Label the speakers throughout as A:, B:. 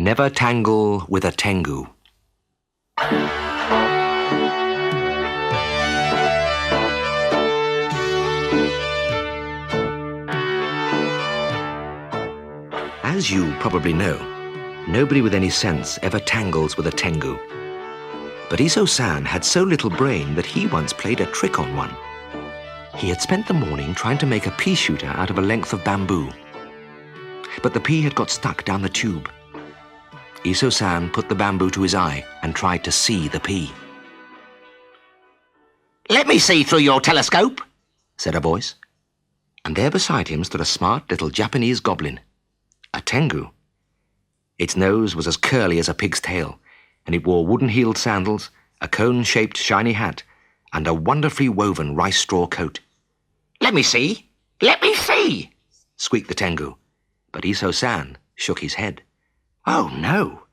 A: Never tangle with a Tengu. As you probably know, nobody with any sense ever tangles with a Tengu. But Iso-san had so little brain that he once played a trick on one. He had spent the morning trying to make a pea shooter out of a length of bamboo. But the pea had got stuck down the tube. Iso-san put the bamboo to his eye and tried to see the pea.
B: "Let me see through your telescope,"
A: said a voice. And there beside him stood a smart little Japanese goblin, a Tengu. Its nose was as curly as a pig's tail, and it wore wooden-heeled sandals, a cone-shaped shiny hat, and a wonderfully woven rice straw coat.
B: "Let me see! Let me see!"
A: squeaked the Tengu, but Iso-san shook his head. "Oh, no.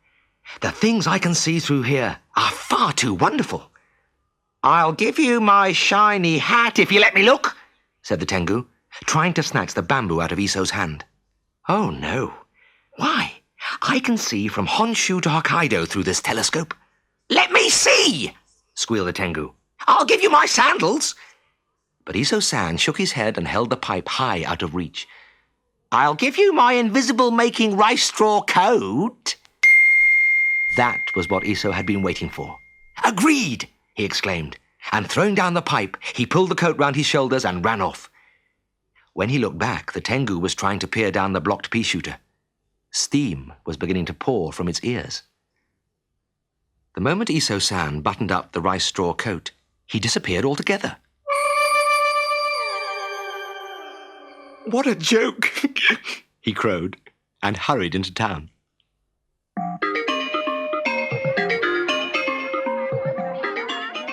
A: The things I can see through here are far too wonderful."
B: "I'll give you my shiny hat if you let me look,"
A: said the Tengu, trying to snatch the bamboo out of Iso's hand. "Oh, no. Why, I can see from Honshu to Hokkaido through this telescope."
B: "Let me see!"
A: squealed the Tengu.
B: "I'll give you my sandals."
A: But Iso-san shook his head and held the pipe high out of reach.
B: "I'll give you my invisible-making rice straw coat."
A: That was what Iso had been waiting for. "Agreed!" he exclaimed, and throwing down the pipe, he pulled the coat round his shoulders and ran off. When he looked back, the Tengu was trying to peer down the blocked pea shooter. Steam was beginning to pour from its ears. The moment Iso-san buttoned up the rice straw coat, he disappeared altogether. "What a joke!" he crowed, and hurried into town.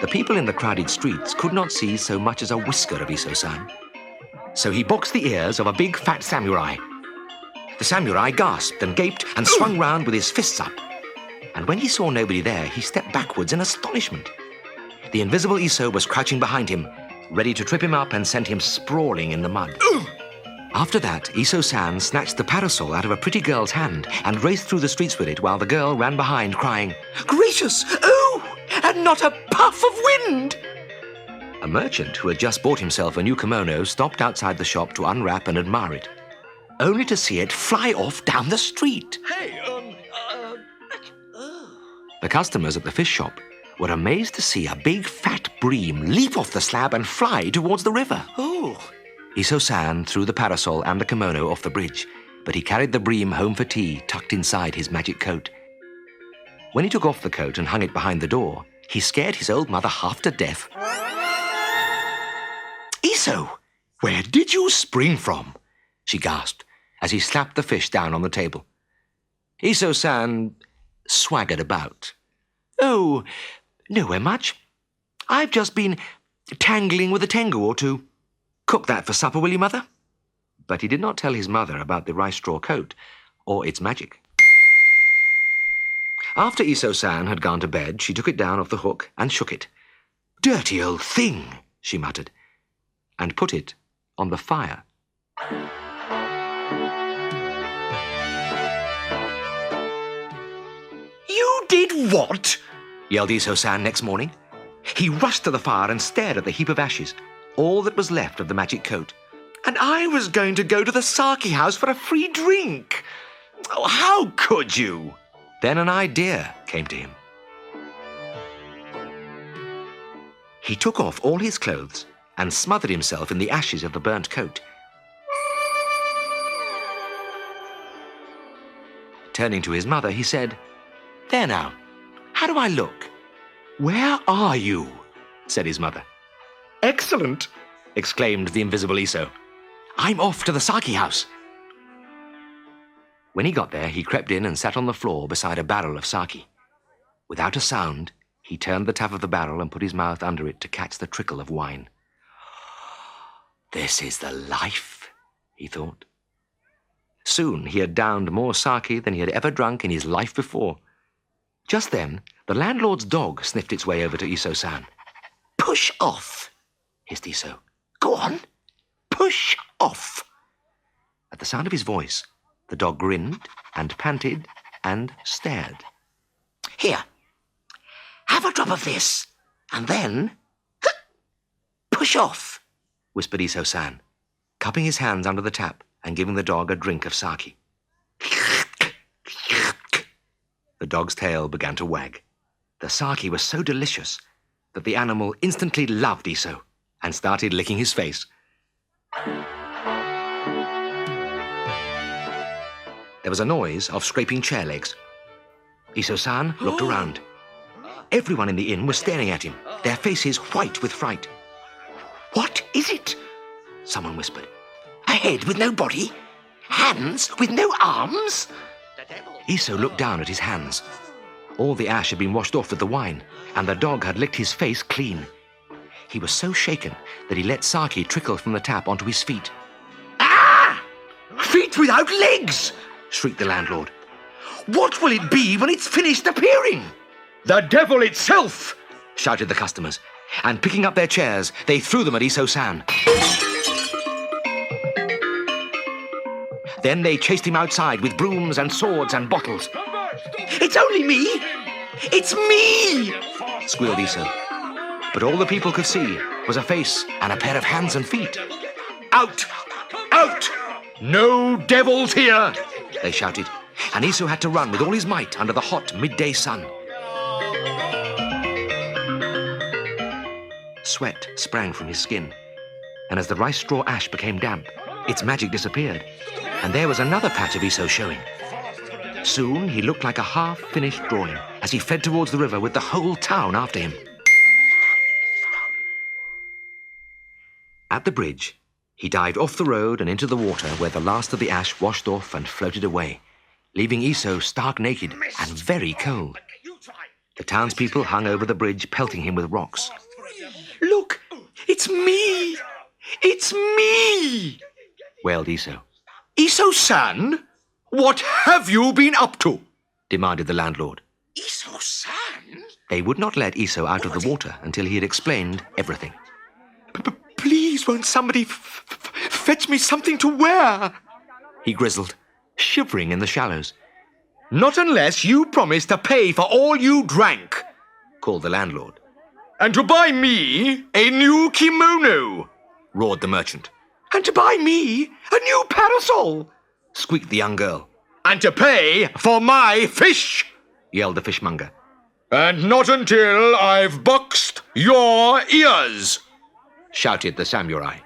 A: The people in the crowded streets could not see so much as a whisker of Iso-san. So he boxed the ears of a big fat samurai. The samurai gasped and gaped and swung round with his fists up. And when he saw nobody there, he stepped backwards in astonishment. The invisible Iso was crouching behind him, ready to trip him up and send him sprawling in the mud. After that, Iso-san snatched the parasol out of a pretty girl's hand and raced through the streets with it while the girl ran behind, crying, "Gracious! Oh! And not a puff of wind!" A merchant who had just bought himself a new kimono stopped outside the shop to unwrap and admire it, only to see it fly off down the street. The customers at the fish shop were amazed to see a big fat bream leap off the slab and fly towards the river. Iso-san threw the parasol and the kimono off the bridge, but he carried the bream home for tea tucked inside his magic coat. When he took off the coat and hung it behind the door, he scared his old mother half to death. "Iso, where did you spring from?" she gasped as he slapped the fish down on the table. Iso-san swaggered about. "Oh, nowhere much. I've just been tangling with a Tengu or two. Cook that for supper, will you, Mother?" But he did not tell his mother about the rice straw coat or its magic. After Iso-san had gone to bed, she took it down off the hook and shook it. "Dirty old thing," she muttered, and put it on the fire. "You did what?" yelled Iso-san next morning. He rushed to the fire and stared at the heap of ashes, all that was left of the magic coat. "And I was going to go to the sake house for a free drink. Oh, how could you?" Then an idea came to him. He took off all his clothes and smothered himself in the ashes of the burnt coat. Turning to his mother, he said, "There now, how do I look?" "Where are you?" said his mother. "Excellent!" exclaimed the invisible Iso. "I'm off to the sake house." When he got there, he crept in and sat on the floor beside a barrel of sake. Without a sound, he turned the tap of the barrel and put his mouth under it to catch the trickle of wine. "This is the life," he thought. Soon he had downed more sake than he had ever drunk in his life before. Just then, the landlord's dog sniffed its way over to Iso-san. "Push off," hissed Iso. "Go on, push off." At the sound of his voice, the dog grinned and panted and stared.
B: Here, have a drop of this, and then push off,
A: whispered Iso-san, cupping his hands under the tap and giving the dog a drink of sake. The dog's tail began to wag. The sake was so delicious that the animal instantly loved Iso and started licking his face. There was a noise of scraping chair legs. Iso-san looked around. Everyone in the inn was staring at him, their faces white with fright.
B: What is it?
A: Someone whispered.
B: A head with no body? Hands with no arms?
A: Iso looked down at his hands. All the ash had been washed off with the wine, and the dog had licked his face clean. He was so shaken that he let sake trickle from the tap onto his feet.
B: Ah! Feet without legs!
A: Shrieked the landlord.
B: What will it be when it's finished appearing?
A: The devil itself! Shouted the customers, and picking up their chairs, they threw them at Iso-san. Then they chased him outside with brooms and swords and bottles.
B: It's only me! It's me!
A: Squealed Iso. But all the people could see was a face and a pair of hands and feet.
B: Out! Out!
A: No devils here! They shouted, and Iso had to run with all his might under the hot midday sun. Sweat sprang from his skin, and as the rice straw ash became damp, its magic disappeared, and there was another patch of Iso showing. Soon he looked like a half-finished drawing as he fled towards the river with the whole town after him. At the bridge, he dived off the road and into the water where the last of the ash washed off and floated away, leaving Iso stark naked and very cold. The townspeople hung over the bridge, pelting him with rocks.
B: Look, it's me! It's me!
A: Wailed Iso.
B: Iso-san, what have you been up to?
A: Demanded the landlord.
B: Iso-san?
A: They would not let Iso out of the water until he had explained everything.
B: Please, won't somebody fetch me something to wear?
A: He grizzled, shivering in the shallows.
B: Not unless you promise to pay for all you drank,
A: called the landlord.
B: And to buy me a new kimono,
A: roared the merchant.
B: And to buy me a new parasol,
A: squeaked the young girl.
B: And to pay for my fish,
A: yelled the fishmonger.
B: And not until I've boxed your ears,
A: shouted the samurai.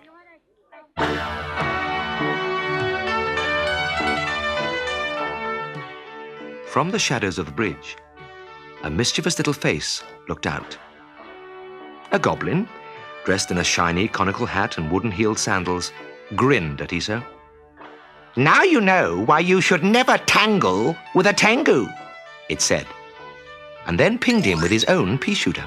A: From the shadows of the bridge, a mischievous little face looked out. A goblin, dressed in a shiny conical hat and wooden-heeled sandals, grinned at Iso.
B: Now you know why you should never tangle with a Tengu,
A: it said, and then pinged him with his own pea shooter.